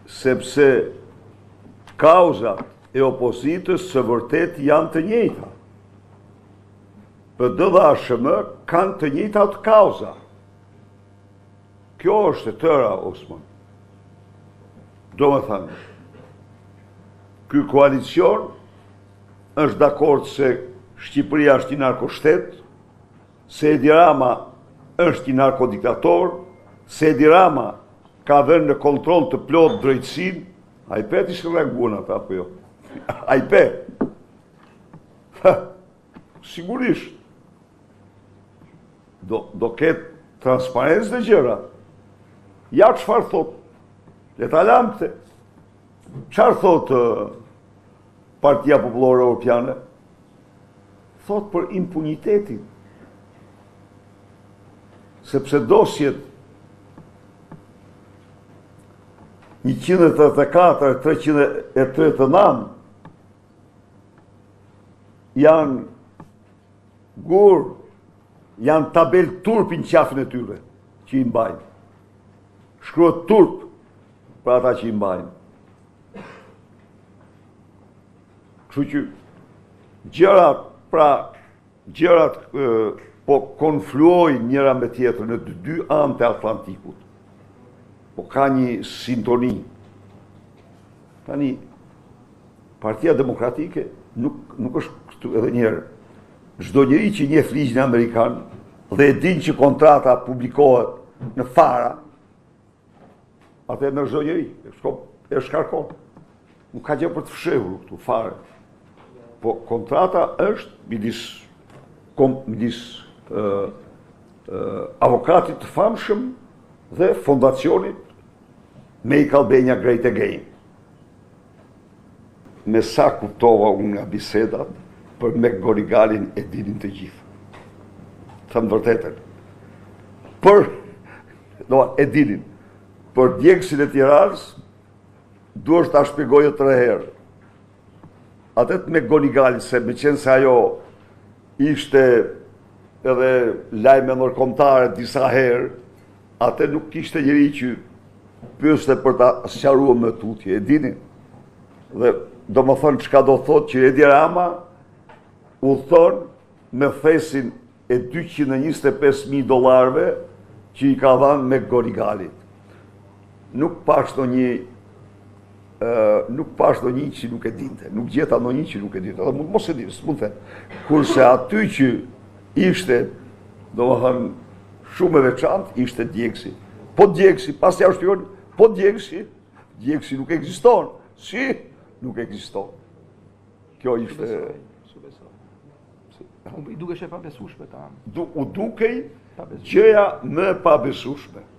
sepse kauzat e opozitës së vërtet janë të njëjta. PD dhe ASHM kanë të njëjtat kauza. Kjo është e tëra, Osman. Do me thënë, ky koalicion është dakord se Shqipëria është një narkoshtet, se Edi Rama është një narkodiktator, se Edi Rama ka vënë në kontroll të plot drejtësinë. A i pet ishtë reaguan ata, apo jo? A i pet? Sigurisht. Do ketë transparencë dhe gjëra. Ja çfarë thot? Le ta lamte. Çfarë thot Partia Popullore Europiane? Thot për impunitetin. Sepse dosjet 134, 339 janë gur, janë tabel turpin qafën e tyre që i mbajnë. Shkruhet turp për ata që i mbajnë. Kështu që gjërat po konfluojnë njëra me tjetrën në dy anë të Atlantikut. Po ka një sintoni. Tani, Partia Demokratike nuk është këtu edhe njerë. Çdo njeri që njeh ligjin amerikan dhe e din që kontrata publikohet në fara, atë në çdo njeri e shkarkon. Nuk ka gjë për të fshehur këtu fare. Po kontrata është midis avokatit të famshëm dhe fondacionit Make Albania Great Again. Me sa kuptova unë nga bisedat, për McGonigalin e dinin të gjithë. Thëmë vërtetën. E dinin. Për djegësin e Tiranës, duhet ta shpjegojë 3 herë. Atet McGonigalin, se me qenë se ajo ishte edhe lajme ndërkombëtare disa herë, atë nuk kishte njëri që pyeste për ta sqaruar më tutje, e dinin. Dhe do më thonë çka do thotë që Edi Rama u thonë me thesin e $225.000 që i ka dhanë me Gonigalit. Nuk pash do një që nuk e dinte, nuk gjeta do një që nuk e dinte, dhe mos e dinte, së mund të thënë. Kurse aty që ishte, do më thënë, shumë e veçantë, ishte djegësi. Po djegësi, pas ja u shpjegon, po djegësi nuk ekziston. Si? Nuk ekziston. Kjo ishte... I dukesh e pabesueshme ta. U dukej gjëja më e pabesueshme.